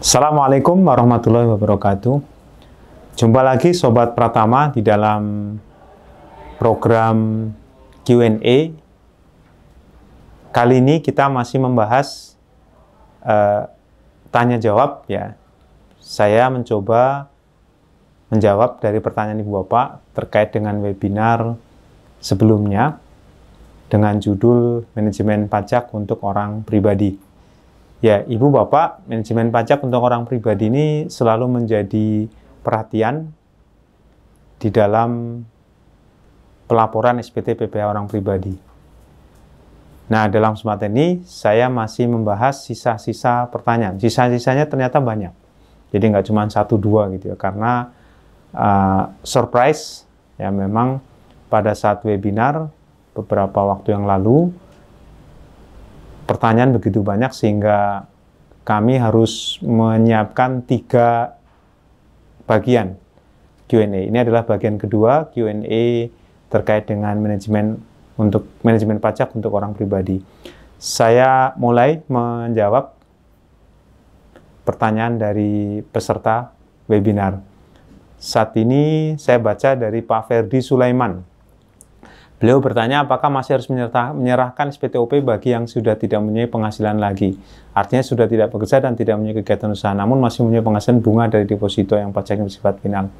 Assalamualaikum warahmatullahi wabarakatuh. Jumpa lagi Sobat Pratama di dalam program Q&A. Kali ini kita masih membahas tanya jawab ya. Saya mencoba menjawab dari pertanyaan Ibu Bapak terkait dengan webinar sebelumnya dengan judul Manajemen Pajak untuk Orang Pribadi. Ya, Ibu Bapak, manajemen pajak untuk orang pribadi ini selalu menjadi perhatian di dalam pelaporan SPT PPh orang pribadi. Nah, dalam kesempatan ini saya masih membahas sisa-sisa pertanyaan. Sisa-sisanya ternyata banyak. Jadi nggak cuma 1-2 gitu ya, karena surprise ya, memang pada saat webinar beberapa waktu yang lalu pertanyaan begitu banyak sehingga kami harus menyiapkan 3 bagian Q&A. Ini adalah bagian kedua Q&A terkait dengan manajemen pajak untuk orang pribadi. Saya mulai menjawab pertanyaan dari peserta webinar. Saat ini saya baca dari Pak Ferdi Sulaiman. Beliau bertanya apakah masih harus menyerahkan SPTOP bagi yang sudah tidak mempunyai penghasilan lagi. Artinya sudah tidak bekerja dan tidak mempunyai kegiatan usaha, namun masih mempunyai penghasilan bunga dari deposito yang pajaknya bersifat final.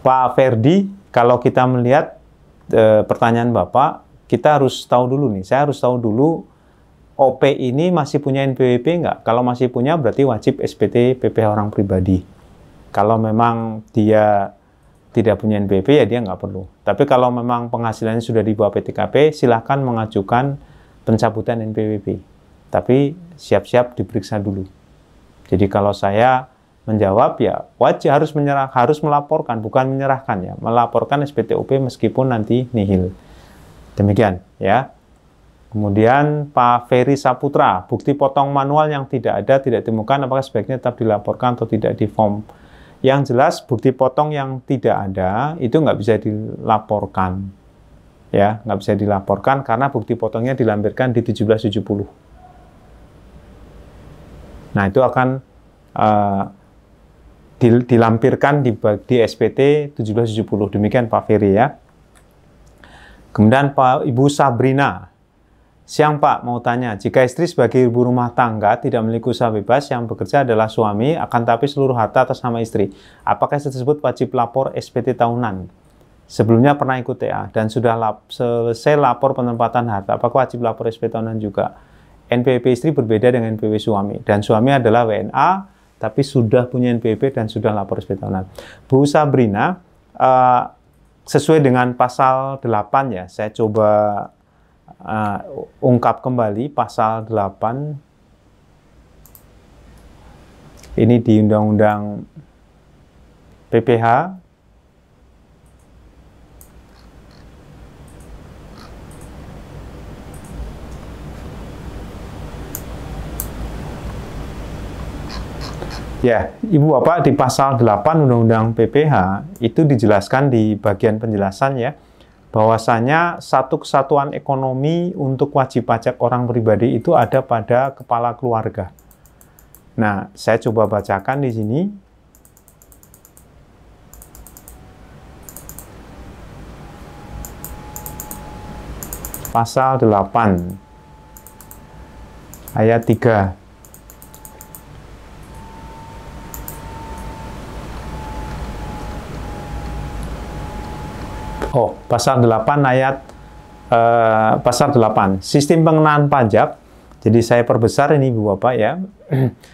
Pak Ferdi, kalau kita melihat pertanyaan Bapak, kita harus tahu dulu nih, saya harus tahu dulu OP ini masih punya NPWP enggak? Kalau masih punya berarti wajib SPT PPh orang pribadi. Kalau memang dia tidak punya NPWP ya dia nggak perlu. Tapi kalau memang penghasilannya sudah di bawah PTKP, silahkan mengajukan pencabutan NPWP. Tapi siap-siap diperiksa dulu. Jadi kalau saya menjawab ya wajib harus melaporkan, bukan menyerahkan ya, melaporkan SPTOP meskipun nanti nihil. Demikian ya. Kemudian Pak Ferry Saputra, bukti potong manual yang tidak ditemukan, apakah sebaiknya tetap dilaporkan atau tidak di form? Yang jelas bukti potong yang tidak ada itu nggak bisa dilaporkan, ya nggak bisa dilaporkan karena bukti potongnya dilampirkan di 1770. Nah itu akan dilampirkan di SPT 1770. Demikian Pak Ferry ya. Kemudian Ibu Sabrina. Siang Pak, mau tanya, jika istri sebagai ibu rumah tangga tidak memiliki usaha bebas, yang bekerja adalah suami, akan tapi seluruh harta atas nama istri, apakah tersebut wajib lapor SPT tahunan? Sebelumnya pernah ikut TA dan sudah selesai lapor penempatan harta, apakah wajib lapor SPT tahunan juga? NPWP istri berbeda dengan NPWP suami, dan suami adalah WNA, tapi sudah punya NPWP dan sudah lapor SPT tahunan. Bu Sabrina, sesuai dengan pasal 8 ya, saya coba ungkap kembali pasal 8 ini di Undang-Undang PPh ya, Ibu Bapak, di pasal 8 Undang-Undang PPh itu dijelaskan di bagian penjelasan ya, bahwasanya satu kesatuan ekonomi untuk wajib pajak orang pribadi itu ada pada kepala keluarga. Nah, saya coba bacakan di sini. Pasal 8 ayat 3. Oh, pasal 8 ayat pasal 8. Sistem pengenaan pajak. Jadi saya perbesar ini Ibu Bapak ya.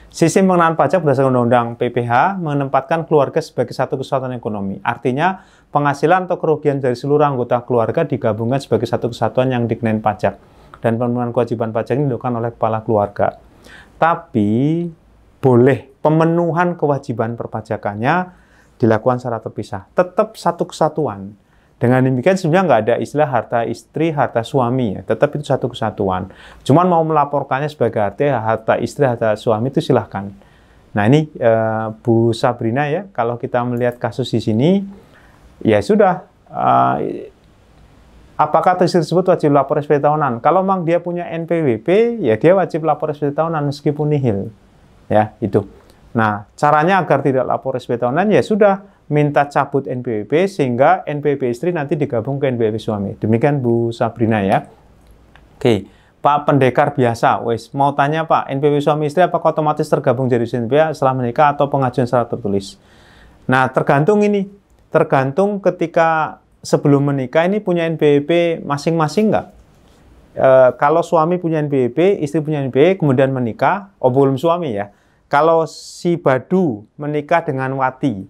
Sistem pengenaan pajak berdasarkan Undang-Undang PPh menempatkan keluarga sebagai satu kesatuan ekonomi. Artinya penghasilan atau kerugian dari seluruh anggota keluarga digabungkan sebagai satu kesatuan yang dikenain pajak. Dan pemenuhan kewajiban pajak ini dilakukan oleh kepala keluarga. Tapi boleh pemenuhan kewajiban perpajakannya dilakukan secara terpisah. Tetap satu kesatuan. Dengan demikian sebenarnya nggak ada istilah harta istri, harta suami ya, tetap itu satu kesatuan. Cuman mau melaporkannya sebagai harta istri, harta suami itu silahkan. Nah ini Bu Sabrina ya, kalau kita melihat kasus di sini, ya sudah, apakah tersebut wajib lapor SPT tahunan? Kalau memang dia punya NPWP, ya dia wajib lapor SPT tahunan meskipun nihil. Ya itu. Nah, caranya agar tidak lapor SPT online, ya sudah, minta cabut NPWP sehingga NPWP istri nanti digabung ke NPWP suami. Demikian Bu Sabrina ya. Oke, Pak pendekar biasa, wes mau tanya Pak, NPWP suami istri apakah otomatis tergabung jadi NPWP setelah menikah atau pengajuan secara tertulis? Nah, tergantung ini, tergantung ketika sebelum menikah ini punya NPWP masing-masing nggak? Kalau suami punya NPWP, istri punya NPWP, kemudian menikah, belum suami ya. Kalau si Badu menikah dengan Wati,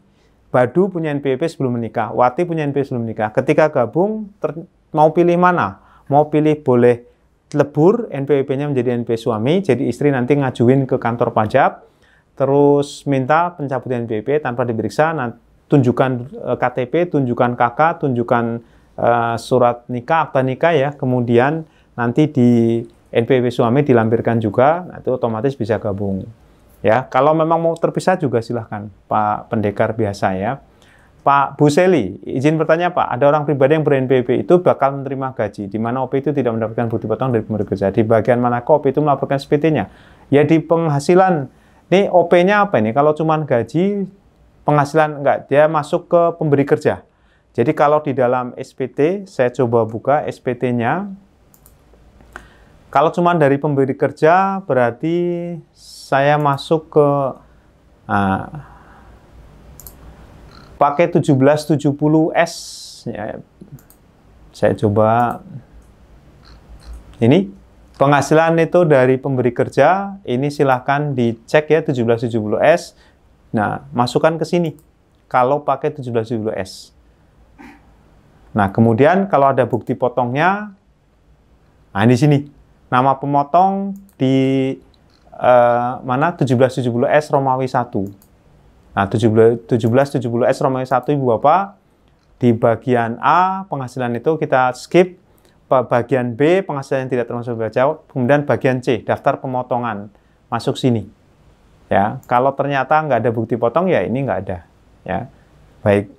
Badu punya NPWP sebelum menikah, Wati punya NPWP sebelum menikah. Ketika gabung, mau pilih mana? Mau pilih boleh lebur, NPWP-nya menjadi NPWP suami, jadi istri nanti ngajuin ke kantor pajak, terus minta pencabutan NPWP tanpa diperiksa, tunjukkan KTP, tunjukkan KK, tunjukkan surat nikah, akta nikah ya, kemudian nanti di NPWP suami dilampirkan juga, nah itu otomatis bisa gabung. Ya, kalau memang mau terpisah juga silahkan, Pak pendekar biasa ya. Pak Bu Seli, izin bertanya Pak, ada orang pribadi yang ber-NPWP itu bakal menerima gaji, di mana OP itu tidak mendapatkan bukti potong dari pemberi kerja. Di bagian mana OP itu melaporkan SPT-nya? Ya di penghasilan. Ini OP-nya apa ini? Kalau cuma gaji, penghasilan enggak, dia masuk ke pemberi kerja. Jadi kalau di dalam SPT, saya coba buka SPT-nya. Kalau cuma dari pemberi kerja, berarti saya masuk ke pakai 1770S. Ya, saya coba ini penghasilan itu dari pemberi kerja. Ini silahkan dicek ya 1770S. Nah, masukkan ke sini kalau pakai 1770S. Nah, kemudian kalau ada bukti potongnya, nah di sini nama pemotong di mana 1770S Romawi 1. Nah, 1770S Romawi 1 Ibu Bapak, di bagian A penghasilan itu kita skip, bagian B penghasilan yang tidak termasuk baca, kemudian bagian C daftar pemotongan masuk sini. Ya, kalau ternyata nggak ada bukti potong ya ini nggak ada. Ya, baik.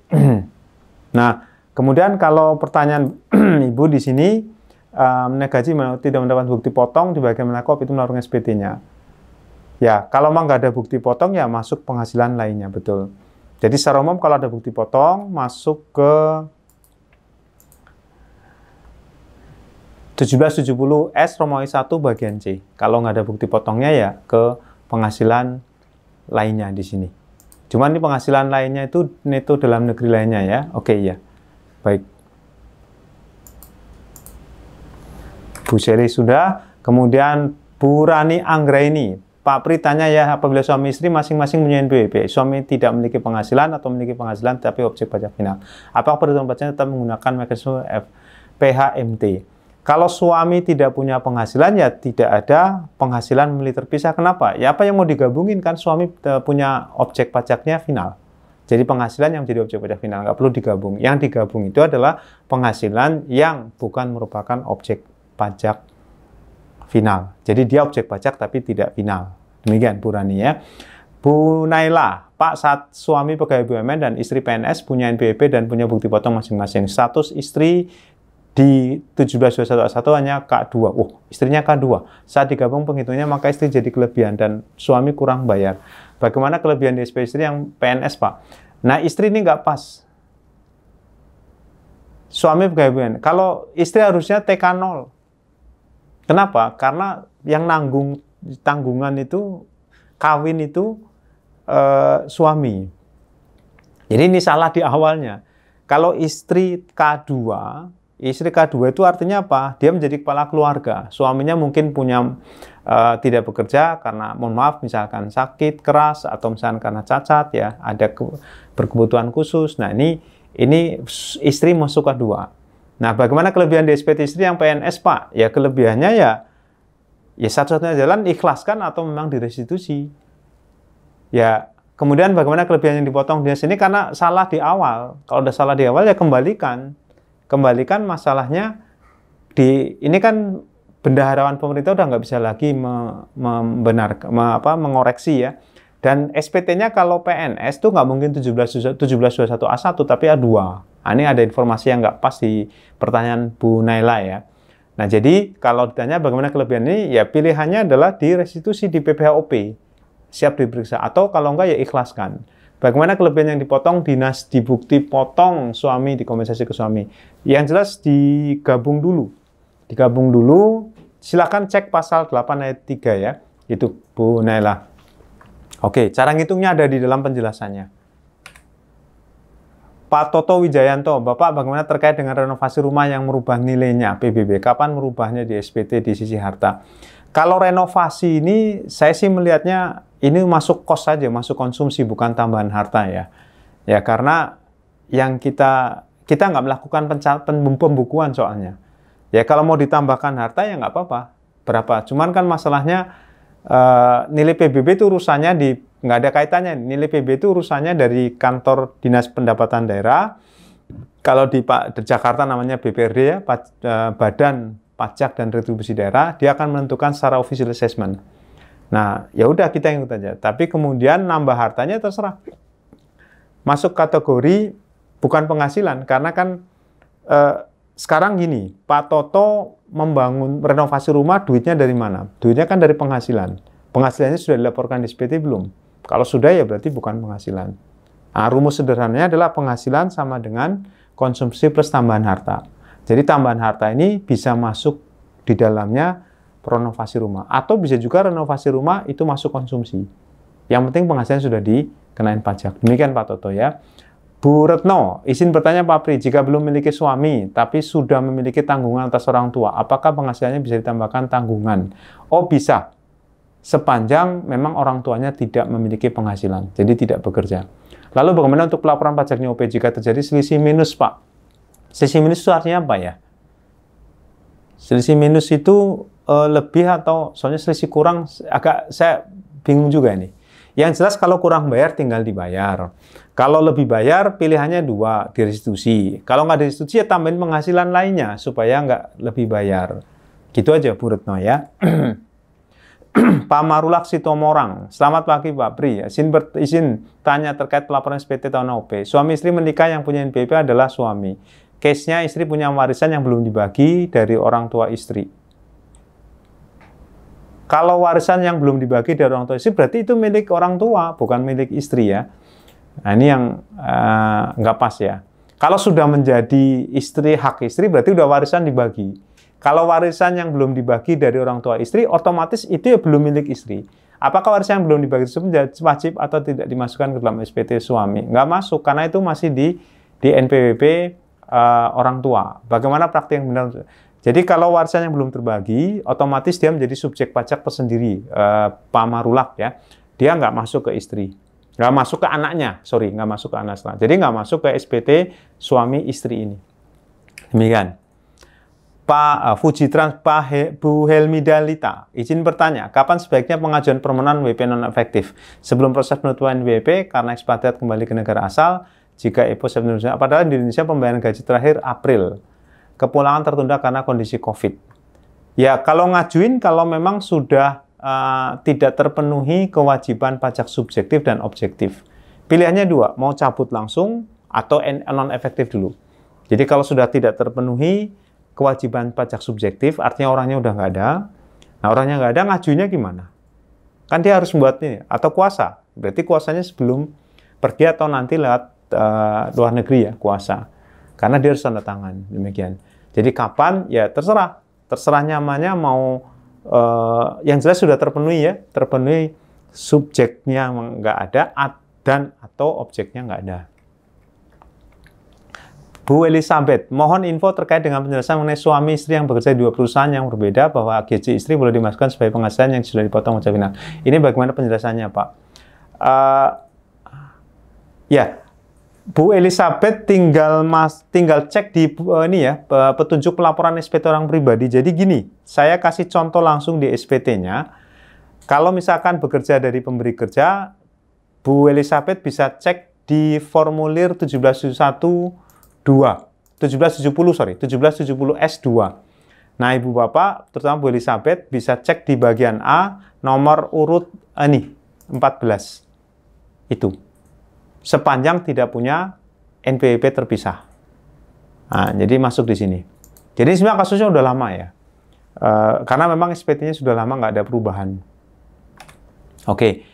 Nah, kemudian kalau pertanyaan Ibu di sini gaji tidak mendapat bukti potong di bagian mana itu melaporkan SPT-nya. Ya, kalau memang nggak ada bukti potong ya masuk penghasilan lainnya, betul. Jadi secara umum kalau ada bukti potong masuk ke 1770S Romawi 1 bagian C. Kalau nggak ada bukti potongnya ya ke penghasilan lainnya di sini. Cuman ini penghasilan lainnya itu neto dalam negeri lainnya ya. Oke ya. Baik. Bu Seri sudah. Kemudian Bu Rani Anggraini. Pak Pri tanya ya, apabila suami istri masing-masing punya NPWP, suami tidak memiliki penghasilan atau memiliki penghasilan tapi objek pajak final, apakah perhitungan pajaknya tetap menggunakan mekanisme PHMT? Kalau suami tidak punya penghasilan, ya tidak ada penghasilan memilih terpisah. Kenapa? Ya apa yang mau digabungin, kan suami punya objek pajaknya final. Jadi penghasilan yang menjadi objek pajak final, nggak perlu digabung. Yang digabung itu adalah penghasilan yang bukan merupakan objek pajak final. Jadi dia objek pajak tapi tidak final. Demikian Bu Rani ya. Bu Naila, Pak, saat suami pegawai BUMN dan istri PNS punya NPWP dan punya bukti potong masing-masing, status istri di 1721 hanya K2. Istrinya K2. Saat digabung penghitungnya maka istri jadi kelebihan dan suami kurang bayar. Bagaimana kelebihan di SP istri yang PNS, Pak? Nah, istri ini nggak pas. Suami pegawai BUMN. Kalau istri harusnya TK0. Kenapa? Karena yang tanggungan itu, kawin itu suami. Jadi ini salah di awalnya. Kalau istri K2 itu artinya apa? Dia menjadi kepala keluarga. Suaminya mungkin punya tidak bekerja karena, mohon maaf, misalkan sakit keras atau misalkan karena cacat ya, ada berkebutuhan khusus. Nah, ini istri masuk K2. Nah, bagaimana kelebihan di SPT istri yang PNS, Pak? Ya kelebihannya ya satu-satunya jalan ikhlaskan atau memang direstitusi. Ya, kemudian bagaimana kelebihan yang dipotong di sini karena salah di awal. Kalau udah salah di awal ya kembalikan. Kembalikan masalahnya ini kan bendaharawan pemerintah udah nggak bisa lagi mengoreksi ya. Dan SPT-nya kalau PNS tuh nggak mungkin 1721A1 tapi A2. Nah, ini ada informasi yang nggak pas di pertanyaan Bu Naila ya. Nah, jadi kalau ditanya bagaimana kelebihan ini, ya pilihannya adalah di restitusi di PPHOP. siap diperiksa. Atau kalau enggak ya ikhlaskan. Bagaimana kelebihan yang dipotong, dinas dibukti potong, suami dikompensasi ke suami. Yang jelas digabung dulu. Digabung dulu, silakan cek pasal 8 ayat 3 ya. Itu Bu Naila. Oke, cara ngitungnya ada di dalam penjelasannya. Pak Toto Wijayanto, Bapak bagaimana terkait dengan renovasi rumah yang merubah nilainya PBB? Kapan merubahnya di SPT di sisi harta? Kalau renovasi ini, saya sih melihatnya ini masuk kos saja, masuk konsumsi, bukan tambahan harta ya. Ya karena yang kita nggak melakukan pembukuan soalnya. Ya kalau mau ditambahkan harta ya nggak apa-apa. Berapa? Cuman kan masalahnya nilai PBB itu urusannya nggak ada kaitannya. Nilai PBB itu urusannya dari kantor Dinas Pendapatan Daerah. Kalau di Jakarta namanya BPRD ya, Badan Pajak dan Retribusi Daerah, dia akan menentukan secara official assessment. Nah, ya udah kita ikut aja. Tapi kemudian nambah hartanya terserah. Masuk kategori bukan penghasilan, karena kan sekarang gini, Pak Toto membangun renovasi rumah, duitnya dari mana? Duitnya kan dari penghasilan. Penghasilannya sudah dilaporkan di SPT belum? Kalau sudah ya berarti bukan penghasilan. Nah, rumus sederhananya adalah penghasilan sama dengan konsumsi plus tambahan harta. Jadi tambahan harta ini bisa masuk di dalamnya renovasi rumah. Atau bisa juga renovasi rumah itu masuk konsumsi. Yang penting penghasilan sudah dikenain pajak. Demikian Pak Toto ya. Bu Retno, izin bertanya Pak Pri, jika belum memiliki suami, tapi sudah memiliki tanggungan atas orang tua, apakah penghasilannya bisa ditambahkan tanggungan? Oh bisa, sepanjang memang orang tuanya tidak memiliki penghasilan, jadi tidak bekerja. Lalu bagaimana untuk pelaporan pajaknya OP jika terjadi selisih minus Pak? Selisih minus itu artinya apa ya? Selisih minus itu lebih atau soalnya selisih kurang, agak saya bingung juga ini. Yang jelas kalau kurang bayar tinggal dibayar. Kalau lebih bayar pilihannya dua, direstitusi. Kalau nggak direstitusi ya tambahin penghasilan lainnya supaya nggak lebih bayar. Gitu aja Bu Retno ya. Pak Marulak Sitomorang, selamat pagi Pak Pri. Izin tanya terkait pelaporan SPT tahun OP. Suami istri menikah yang punya NPWP adalah suami. Case-nya istri punya warisan yang belum dibagi dari orang tua istri. Kalau warisan yang belum dibagi dari orang tua istri, berarti itu milik orang tua, bukan milik istri ya. Nah, ini yang nggak pas ya. Kalau sudah menjadi istri, hak istri, berarti udah warisan dibagi. Kalau warisan yang belum dibagi dari orang tua istri, otomatis itu ya belum milik istri. Apakah warisan yang belum dibagi itu wajib atau tidak dimasukkan ke dalam SPT suami? Nggak masuk, karena itu masih di NPWP orang tua. Bagaimana praktik yang benar? Jadi kalau warisan yang belum terbagi, otomatis dia menjadi subjek pajak tersendiri, Pak Marulak ya. Dia nggak masuk ke istri, nggak masuk ke anaknya, nggak masuk ke anak setelah. Jadi nggak masuk ke SPT suami istri ini. Demikian. Pak Fujitrans, Bu Helmi Dalita, izin bertanya, kapan sebaiknya pengajuan permohonan WP non-efektif? Sebelum proses penutupan WP karena ekspatriat kembali ke negara asal, jika EPO Indonesia, padahal di Indonesia pembayaran gaji terakhir April. Kepulangan tertunda karena kondisi COVID. Ya, kalau ngajuin, kalau memang sudah tidak terpenuhi kewajiban pajak subjektif dan objektif. Pilihannya dua, mau cabut langsung atau non-efektif dulu. Jadi kalau sudah tidak terpenuhi kewajiban pajak subjektif, artinya orangnya udah nggak ada. Nah, orangnya nggak ada, ngajuinnya gimana? Kan dia harus membuat ini, atau kuasa. Berarti kuasanya sebelum pergi atau nanti lewat luar negeri ya, kuasa. Karena dia harus tanda tangan, demikian. Jadi kapan? Ya terserah. Terserah nyamannya mau, yang jelas sudah terpenuhi ya, terpenuhi subjeknya nggak ada, dan atau objeknya nggak ada. Bu Elizabeth, mohon info terkait dengan penjelasan mengenai suami istri yang bekerja di dua perusahaan yang berbeda, bahwa gaji istri boleh dimasukkan sebagai penghasilan yang sudah dipotong pajak final. Ini bagaimana penjelasannya, Pak? Ya, Bu Elizabeth tinggal cek di ini ya, petunjuk pelaporan SPT orang pribadi. Jadi gini, saya kasih contoh langsung di SPT-nya. Kalau misalkan bekerja dari pemberi kerja, Bu Elizabeth bisa cek di formulir 1770 S2. Nah, Ibu Bapak, terutama Bu Elizabeth, bisa cek di bagian A, nomor urut ini, 14. Itu. Sepanjang tidak punya NPWP terpisah. Nah, jadi masuk di sini. Jadi sebenarnya kasusnya udah lama ya. Karena memang SPT-nya sudah lama nggak ada perubahan. Oke.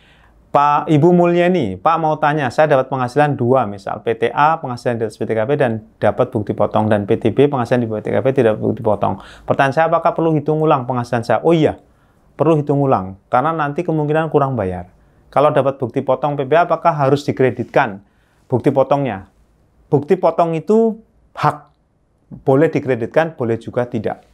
Pak Ibu Mulyani, Pak mau tanya, saya dapat penghasilan 2, misal PTA, penghasilan di atas PTKP dan dapat bukti potong, dan PTB, penghasilan di bawah PTKP tidak bukti potong. Pertanyaan saya, apakah perlu hitung ulang penghasilan saya? Oh iya, perlu hitung ulang, karena nanti kemungkinan kurang bayar. Kalau dapat bukti potong PPh, apakah harus dikreditkan bukti potongnya? Bukti potong itu hak, boleh dikreditkan, boleh juga tidak.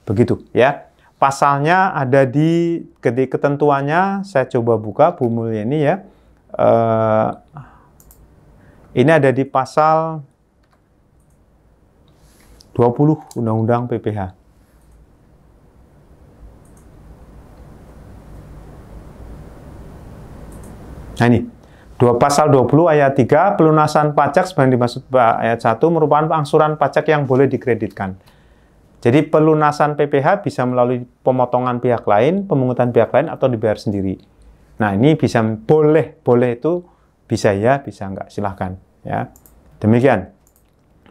Begitu ya. Pasalnya ada di ketentuannya, saya coba buka Bu Mulyani ya. Ini ada di pasal 20 Undang-Undang PPh. Nah ini, pasal 20 ayat 3, pelunasan pajak sebenarnya dimaksud ayat 1 merupakan angsuran pajak yang boleh dikreditkan. Jadi pelunasan PPh bisa melalui pemotongan pihak lain, pemungutan pihak lain, atau dibayar sendiri. Nah ini bisa boleh itu bisa ya, bisa enggak, silahkan ya. Demikian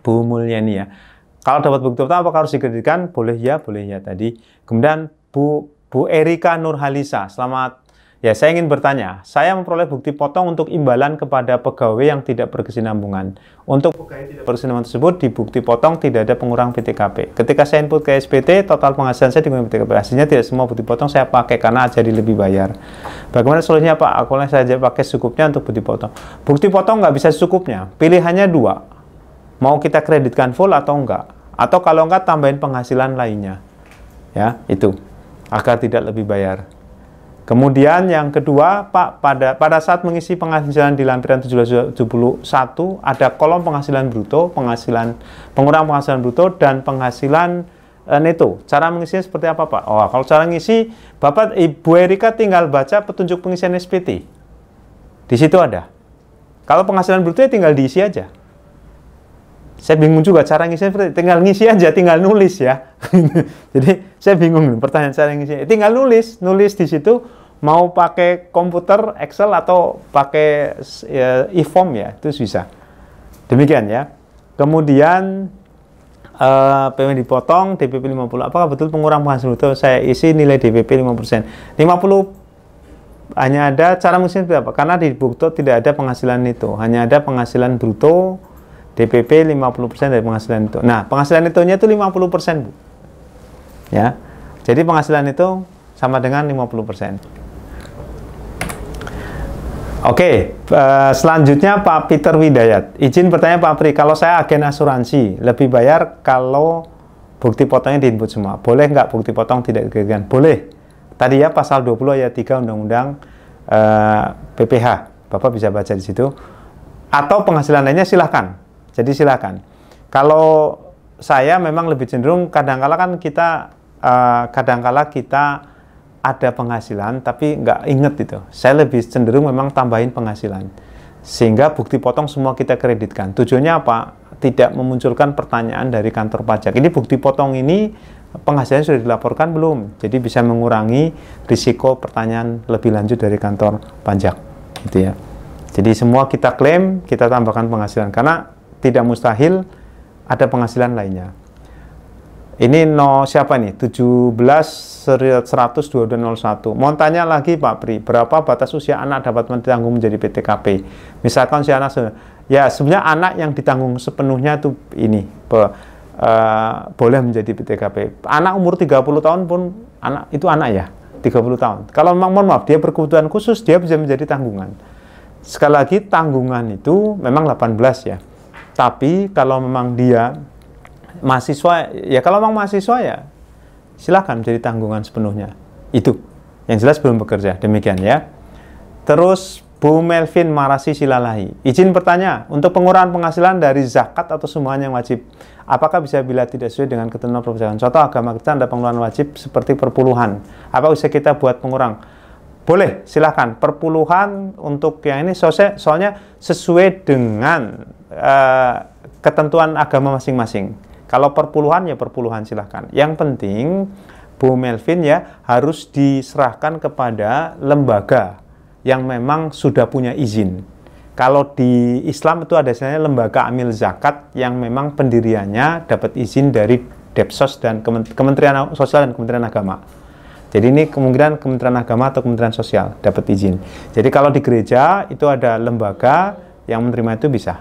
Bu Mulyani ya. Kalau dapat bukti potong apakah harus dikreditkan? Boleh ya tadi. Kemudian Bu Erika Nurhalisa, selamat. Ya, saya ingin bertanya, saya memperoleh bukti potong untuk imbalan kepada pegawai yang tidak berkesinambungan. Untuk pegawai tidak berkesinambungan tersebut, di bukti potong tidak ada pengurang PTKP. Ketika saya input ke SPT, total penghasilan saya digunakan PTKP. Hasilnya tidak semua bukti potong saya pakai karena jadi lebih bayar. Bagaimana solusinya Pak? Akunnya saya pakai secukupnya untuk bukti potong. Bukti potong nggak bisa secukupnya. Pilihannya 2. Mau kita kreditkan full atau enggak? Atau kalau enggak, tambahin penghasilan lainnya. Ya, itu. Agar tidak lebih bayar. Kemudian yang kedua, Pak, pada saat mengisi penghasilan di lampiran 1771 ada kolom penghasilan bruto, pengurang penghasilan bruto dan penghasilan neto. Cara mengisinya seperti apa, Pak? Oh, kalau cara ngisi, Bapak Ibu Erika tinggal baca petunjuk pengisian SPT. Di situ ada. Kalau penghasilan bruto ya tinggal diisi aja. Saya bingung juga cara ngisinya, tinggal ngisi aja, tinggal nulis ya. Jadi saya bingung pertanyaan cara ngisi. Tinggal nulis di situ mau pakai komputer Excel atau pakai e-form ya, itu bisa. Demikian ya. Kemudian PW dipotong, DPP 50. Apakah betul pengurang penghasilan bruto saya isi nilai DPP 5%? 50 hanya ada cara mengisinya seperti apa? Karena di bukto tidak ada penghasilan itu, hanya ada penghasilan bruto. DPP 50% dari penghasilan itu. Nah, penghasilan netonya itu 50%, Bu. Ya. Jadi penghasilan itu sama dengan 50%. Oke, selanjutnya Pak Peter Widayat. Izin bertanya Pak Pri, kalau saya agen asuransi, lebih bayar kalau bukti potongnya diinput semua. Boleh nggak bukti potong tidak dikreditkan? Boleh. Tadi ya pasal 20 ayat 3 Undang-Undang PPh. Bapak bisa baca di situ. Atau penghasilan lainnya silahkan. Jadi silakan. Kalau saya memang lebih cenderung kadangkala kan kita ada penghasilan tapi nggak inget itu. Saya lebih cenderung memang tambahin penghasilan sehingga bukti potong semua kita kreditkan. Tujuannya apa? Tidak memunculkan pertanyaan dari kantor pajak. Ini bukti potong ini penghasilan sudah dilaporkan belum? Jadi bisa mengurangi risiko pertanyaan lebih lanjut dari kantor pajak, gitu ya. Jadi semua kita klaim, kita tambahkan penghasilan karena tidak mustahil ada penghasilan lainnya. Ini siapa nih? 17.100.2201. Mau tanya lagi Pak Pri, berapa batas usia anak dapat ditanggung menjadi PTKP? Misalkan usia anak, ya sebenarnya anak yang ditanggung sepenuhnya itu ini boleh menjadi PTKP. Anak umur 30 tahun pun itu anak ya, 30 tahun. Kalau memang mohon maaf dia berkebutuhan khusus, dia bisa menjadi tanggungan. Sekali lagi tanggungan itu memang 18 ya. Tapi kalau memang dia mahasiswa, ya kalau memang mahasiswa ya silahkan menjadi tanggungan sepenuhnya. Itu yang jelas belum bekerja. Demikian ya. Terus Bu Melvin Marasi Silalahi, izin bertanya, untuk pengurangan penghasilan dari zakat atau sumbangan yang wajib, apakah bisa bila tidak sesuai dengan ketentuan perpajakan? Contoh agama kita ada pengeluaran wajib seperti perpuluhan. Apa bisa kita buat pengurang? Boleh, silahkan. Perpuluhan untuk yang ini soalnya sesuai dengan ketentuan agama masing-masing. Kalau perpuluhan ya perpuluhan silahkan. Yang penting Bu Melvin ya harus diserahkan kepada lembaga yang memang sudah punya izin. Kalau di Islam itu ada istilahnya lembaga amil zakat yang memang pendiriannya dapat izin dari Depsos dan Kementerian Sosial dan Kementerian Agama. Jadi ini kemungkinan Kementerian Agama atau Kementerian Sosial dapat izin. Jadi kalau di gereja itu ada lembaga yang menerima itu bisa.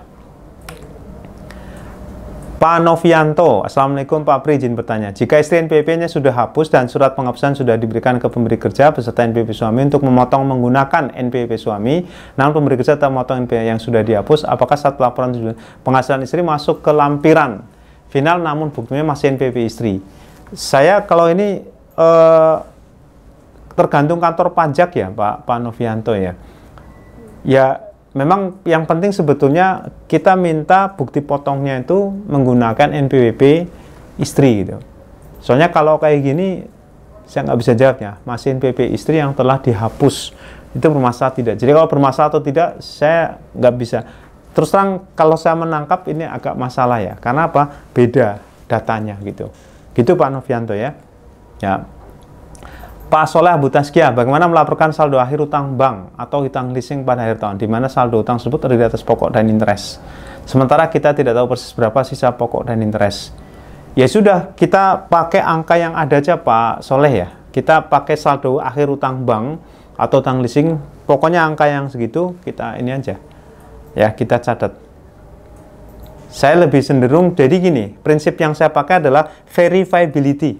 Pak Novianto, Assalamualaikum Pak Pri, izin bertanya. Jika istri NPWP-nya sudah hapus dan surat penghapusan sudah diberikan ke pemberi kerja beserta NPWP suami untuk memotong menggunakan NPWP suami, namun pemberi kerja tak memotong NPWP yang sudah dihapus, apakah saat pelaporan penghasilan istri masuk ke lampiran final namun buktinya masih NPWP istri? Saya kalau ini tergantung kantor pajak ya Pak Novianto ya. Ya memang yang penting sebetulnya kita minta bukti potongnya itu menggunakan NPWP istri gitu. Soalnya kalau kayak gini saya nggak bisa jawabnya. Masih NPWP istri yang telah dihapus itu bermasalah tidak. Jadi kalau bermasalah atau tidak saya nggak bisa. Terus terang kalau saya menangkap ini agak masalah ya. Karena apa? Beda datanya gitu. Gitu Pak Novianto ya. Ya. Pak Soleh Abu Tazkiyah, bagaimana melaporkan saldo akhir utang bank atau utang leasing pada akhir tahun, di mana saldo utang tersebut terdiri atas pokok dan interest. Sementara kita tidak tahu persis berapa sisa pokok dan interest. Ya sudah, kita pakai angka yang ada aja Pak Soleh ya. Kita pakai saldo akhir utang bank atau utang leasing, pokoknya angka yang segitu kita ini aja. Ya, kita catat. Saya lebih cenderung, jadi gini, prinsip yang saya pakai adalah verifiability.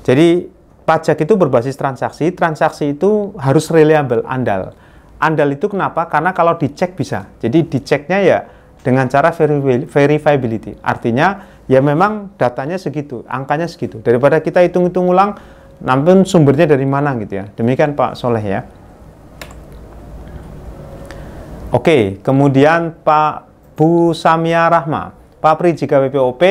Jadi pajak itu berbasis transaksi, transaksi itu harus reliable, andal. Andal itu kenapa? Karena kalau dicek bisa. Jadi diceknya ya dengan cara verifiability. Artinya ya memang datanya segitu, angkanya segitu. Daripada kita hitung-hitung ulang, namun sumbernya dari mana gitu ya. Demikian Pak Soleh ya. Oke, kemudian Pak Bu Samia Rahma. Pak Pri, jika WPOP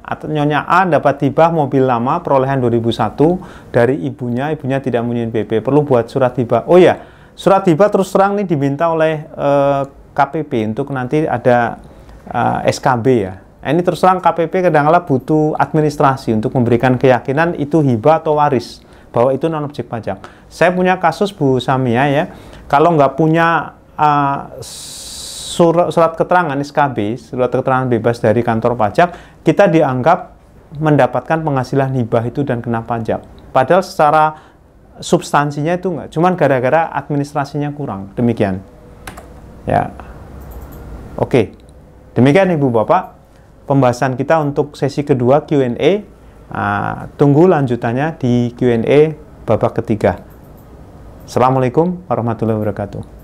atau Nyonya A dapat hibah mobil lama perolehan 2001 dari ibunya tidak mempunyai NPWP, perlu buat surat hibah. Oh ya, surat hibah terus terang ini diminta oleh KPP untuk nanti ada SKB ya. Ini terus terang KPP kadang-kala butuh administrasi untuk memberikan keyakinan itu hibah atau waris, bahwa itu non objek pajak. Saya punya kasus Bu Samia ya, kalau nggak punya surat keterangan SKB, surat keterangan bebas dari kantor pajak, kita dianggap mendapatkan penghasilan hibah itu dan kena pajak. Padahal secara substansinya itu enggak, cuman gara-gara administrasinya kurang. Demikian. Ya. Oke. Demikian Ibu Bapak, pembahasan kita untuk sesi kedua Q&A. Tunggu lanjutannya di Q&A babak ketiga. Assalamualaikum warahmatullahi wabarakatuh.